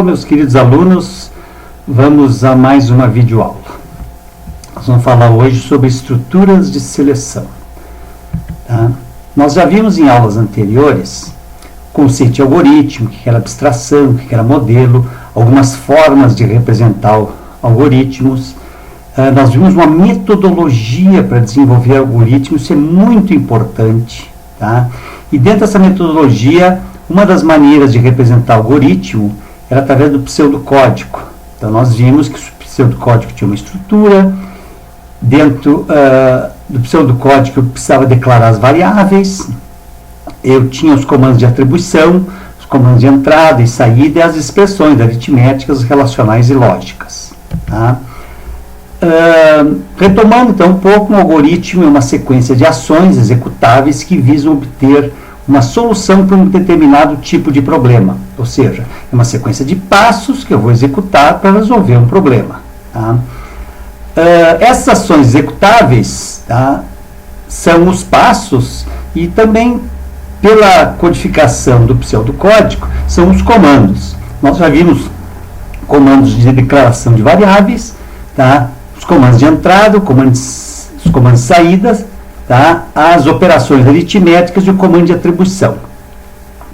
Meus queridos alunos, vamos a mais uma videoaula. Nós vamos falar hoje sobre estruturas de seleção. Tá? Nós já vimos em aulas anteriores o conceito de algoritmo, o que era abstração, o que era modelo, algumas formas de representar algoritmos. Nós vimos uma metodologia para desenvolver algoritmos, isso é muito importante. Tá? E dentro dessa metodologia, uma das maneiras de representar algoritmo era através do pseudocódigo. Então, nós vimos que o pseudocódigo tinha uma estrutura. Dentro do pseudocódigo, eu precisava declarar as variáveis. Eu tinha os comandos de atribuição, os comandos de entrada e saída e as expressões aritméticas, relacionais e lógicas. Tá? Retomando, então, um pouco, um algoritmo é uma sequência de ações executáveis que visam obter uma solução para um determinado tipo de problema, ou seja, é uma sequência de passos que eu vou executar para resolver um problema. Tá? Essas ações executáveis, tá, são os passos e também, pela codificação do pseudocódigo, são os comandos. Nós já vimos comandos de declaração de variáveis, tá? Os comandos de entrada, os comandos de saída, tá? As operações aritméticas e o comando de atribuição.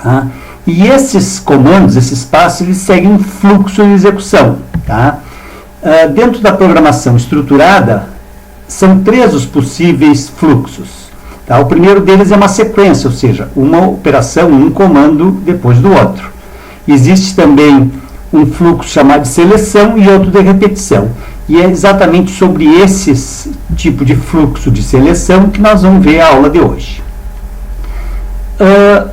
Tá? E esses comandos, esses passos, eles seguem um fluxo de execução. Tá? Dentro da programação estruturada, são 3 os possíveis fluxos. Tá? O primeiro deles é uma sequência, ou seja, uma operação, um comando depois do outro. Existe também um fluxo chamado de seleção e outro de repetição. E é exatamente sobre esse tipo de fluxo de seleção que nós vamos ver a aula de hoje.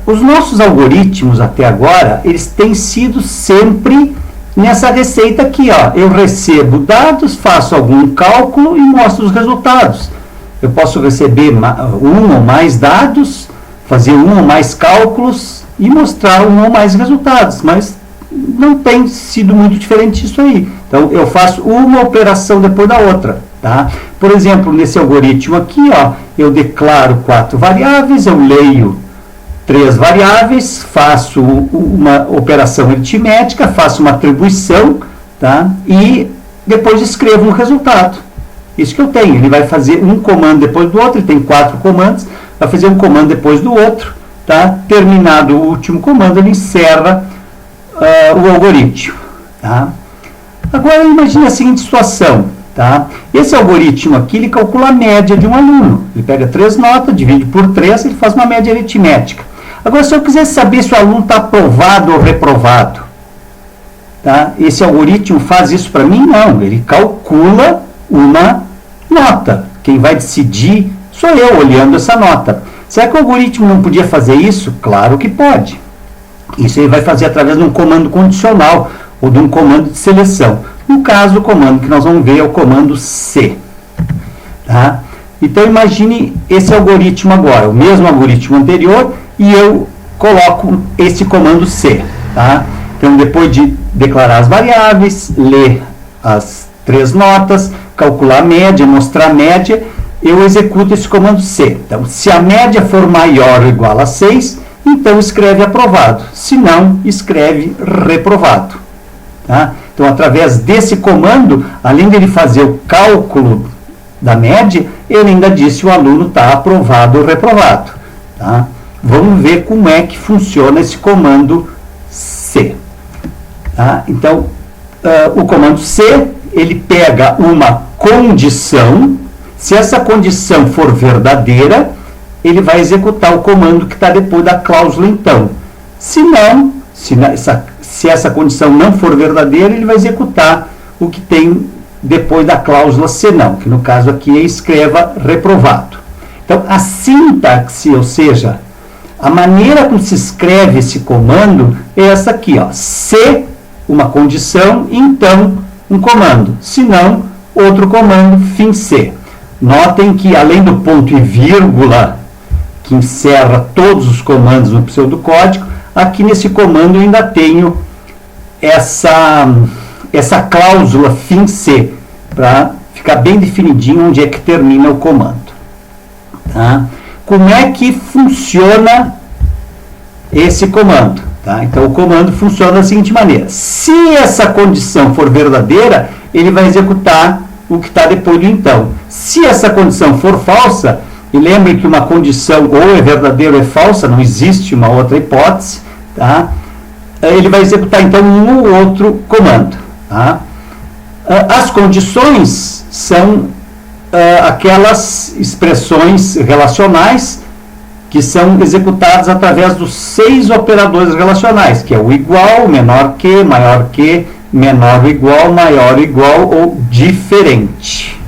Os nossos algoritmos, até agora, eles têm sido sempre nessa receita aqui. Ó. Eu recebo dados, faço algum cálculo e mostro os resultados. Eu posso receber um ou mais dados, fazer um ou mais cálculos e mostrar um ou mais resultados, mas não tem sido muito diferente isso aí. Então, eu faço uma operação depois da outra. Tá? Por exemplo, nesse algoritmo aqui, ó, eu declaro 4 variáveis, eu leio 3 variáveis, faço uma operação aritmética, faço uma atribuição, tá? E depois escrevo um resultado. Isso que eu tenho. Ele vai fazer um comando depois do outro, ele tem 4 comandos, vai fazer um comando depois do outro. Tá? Terminado o último comando, ele encerra o algoritmo. Tá? Agora, imagine a seguinte situação. Tá? Esse algoritmo aqui, ele calcula a média de um aluno. Ele pega 3 notas, divide por 3, ele faz uma média aritmética. Agora, se eu quiser saber se o aluno está aprovado ou reprovado, tá? Esse algoritmo faz isso para mim? Não. Ele calcula uma nota. Quem vai decidir sou eu, olhando essa nota. Será que o algoritmo não podia fazer isso? Claro que pode. Isso ele vai fazer através de um comando condicional ou de um comando de seleção. No caso, o comando que nós vamos ver é o comando C. Tá? Então, imagine esse algoritmo agora, o mesmo algoritmo anterior, e eu coloco esse comando C. Tá? Então, depois de declarar as variáveis, ler as 3 notas, calcular a média, mostrar a média, eu executo esse comando C. Então, se a média for maior ou igual a 6, então escreve aprovado. Se não, escreve reprovado. Tá? Então, através desse comando, além de ele fazer o cálculo da média, ele ainda diz se o aluno está aprovado ou reprovado. Tá? Vamos ver como é que funciona esse comando C. Tá? Então, o comando C, ele pega uma condição. Se essa condição for verdadeira, ele vai executar o comando que está depois da cláusula então. Se não, se essa condição não for verdadeira, ele vai executar o que tem depois da cláusula senão, que no caso aqui é escreva reprovado. Então, a sintaxe, ou seja, a maneira como se escreve esse comando é essa aqui, ó, se uma condição, então um comando, se não, outro comando, fim C. Notem que além do ponto e vírgula, que encerra todos os comandos no pseudocódigo, aqui nesse comando eu ainda tenho essa cláusula fim C, para ficar bem definidinho onde é que termina o comando. Tá? Como é que funciona esse comando? Tá? Então, o comando funciona da seguinte maneira. Se essa condição for verdadeira, ele vai executar o que está depois do então. Se essa condição for falsa, e lembre que uma condição ou é verdadeira ou é falsa, não existe uma outra hipótese, tá? Ele vai executar, então, um ou outro comando. Tá? As condições são aquelas expressões relacionais que são executadas através dos 6 operadores relacionais, que é o igual, menor que, menor ou igual, maior ou igual ou diferente.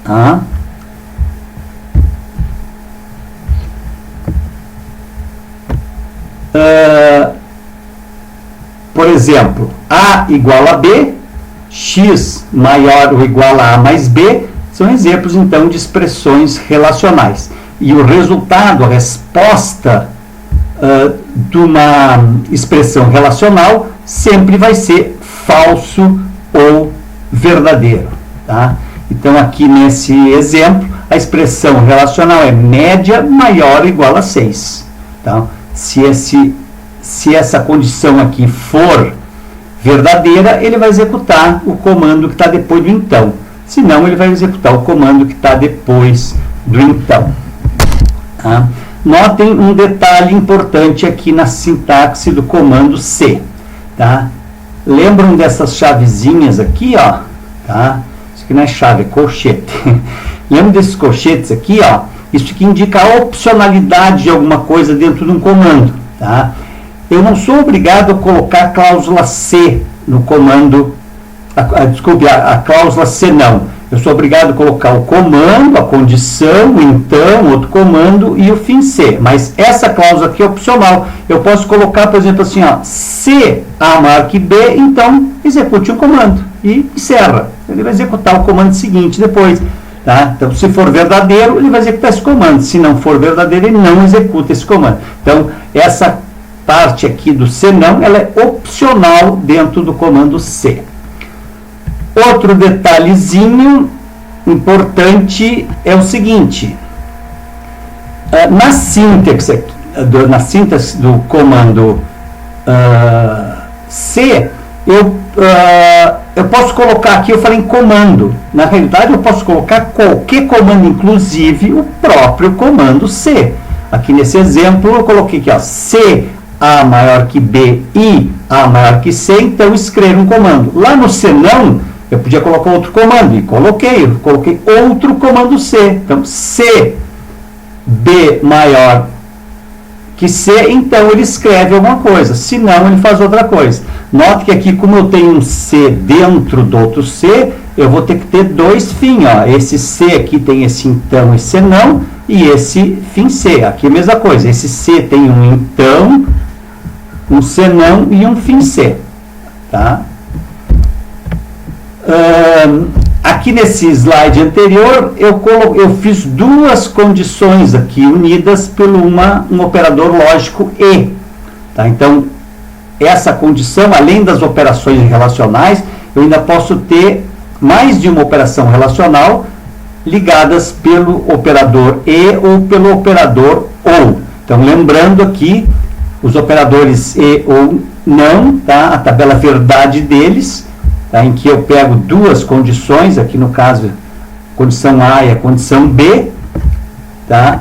Tá? Por exemplo, A igual a B, X maior ou igual a A mais B, são exemplos, então, de expressões relacionais. E o resultado, a resposta de uma expressão relacional sempre vai ser falso ou verdadeiro. Tá? Então, aqui nesse exemplo, a expressão relacional é média maior ou igual a 6. Tá? Se essa condição aqui for verdadeira, ele vai executar o comando que está depois do então. Se não, ele vai executar o comando que está depois do então. Tá? Notem um detalhe importante aqui na sintaxe do comando C. Tá? Lembram dessas chavezinhas aqui, ó? Tá? Isso aqui não é chave, é colchete. Lembram desses colchetes aqui, ó? Isso aqui indica a opcionalidade de alguma coisa dentro de um comando. Tá? Eu não sou obrigado a colocar a cláusula C no comando, desculpe, a cláusula C não. Eu sou obrigado a colocar o comando, a condição, o então, outro comando e o fim C. Mas essa cláusula aqui é opcional. Eu posso colocar, por exemplo, assim, ó, se A maior que B, então execute um comando e encerra. Ele vai executar o comando seguinte depois. Tá? Então, se for verdadeiro, ele vai executar esse comando. Se não for verdadeiro, ele não executa esse comando. Então, essa parte aqui do C não, ela é opcional dentro do comando C. Outro detalhezinho importante é o seguinte. Na sintaxe do comando C, eu posso colocar aqui, eu falei em comando. Na realidade, eu posso colocar qualquer comando, inclusive o próprio comando C. Aqui nesse exemplo, eu coloquei aqui, ó, se A maior que B e A maior que C, então escreva um comando. Lá no C não, eu podia colocar outro comando, e coloquei outro comando C. Então, se B maior que C, então ele escreve alguma coisa, se não, ele faz outra coisa. Note que aqui, como eu tenho um C dentro do outro C, eu vou ter que ter dois fim, ó. Esse C aqui tem esse então e esse não, e esse fim C. Aqui a mesma coisa, esse C tem um então, um C não e um fim C. Tá? Aqui nesse slide anterior, eu fiz duas condições aqui unidas por um operador lógico E. Tá? Então, essa condição, além das operações relacionais, eu ainda posso ter mais de uma operação relacional ligadas pelo operador E ou pelo operador OU. Então, lembrando aqui, os operadores E ou não, tá? A tabela verdade deles, tá? Em que eu pego duas condições, aqui no caso, a condição A e a condição B. Tá?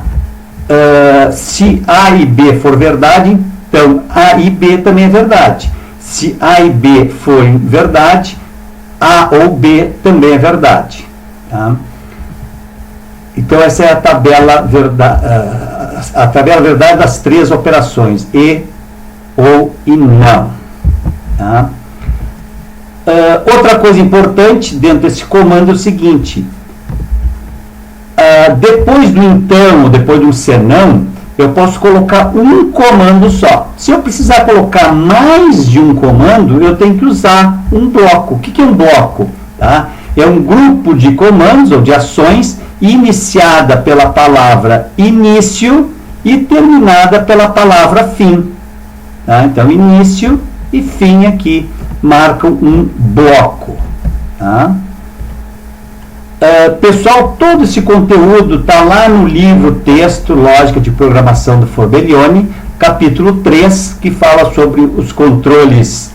Se A e B for verdade, então A e B também é verdade. Se A e B forem verdade, A ou B também é verdade. Tá? Então, essa é a tabela verdade das três operações, E, ou e não. Tá? Outra coisa importante dentro desse comando é o seguinte: depois do então, ou depois do senão, eu posso colocar um comando só. Se eu precisar colocar mais de um comando, eu tenho que usar um bloco. O que é um bloco? Tá? É um grupo de comandos ou de ações iniciada pela palavra início e terminada pela palavra fim. Tá? Então, início e fim aqui marcam um bloco. Tá? Pessoal, todo esse conteúdo está lá no livro Texto, Lógica de Programação do Forbelione. capítulo 3, que fala sobre os controles,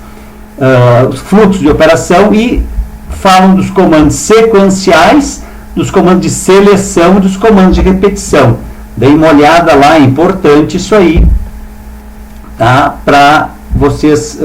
os fluxos de operação, e falam dos comandos sequenciais, dos comandos de seleção e dos comandos de repetição. Dê uma olhada lá, é importante isso aí, tá? Para vocês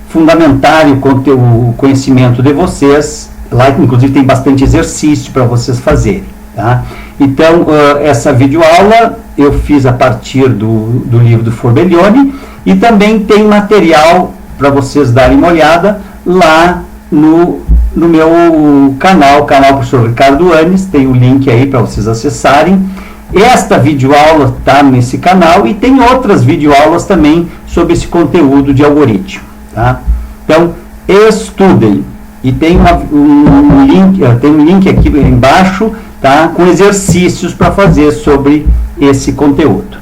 fundamentarem o conhecimento de vocês. Lá, inclusive, tem bastante exercício para vocês fazerem, tá? Então, essa videoaula eu fiz a partir do livro do Forbelione, e também tem material para vocês darem uma olhada lá no meu canal Professor Ricardo Anes. Tem o link aí para vocês acessarem. Esta videoaula está nesse canal, e tem outras videoaulas também sobre esse conteúdo de algoritmo, tá? Então, estudem. E tem um link aqui embaixo, tá, com exercícios para fazer sobre esse conteúdo.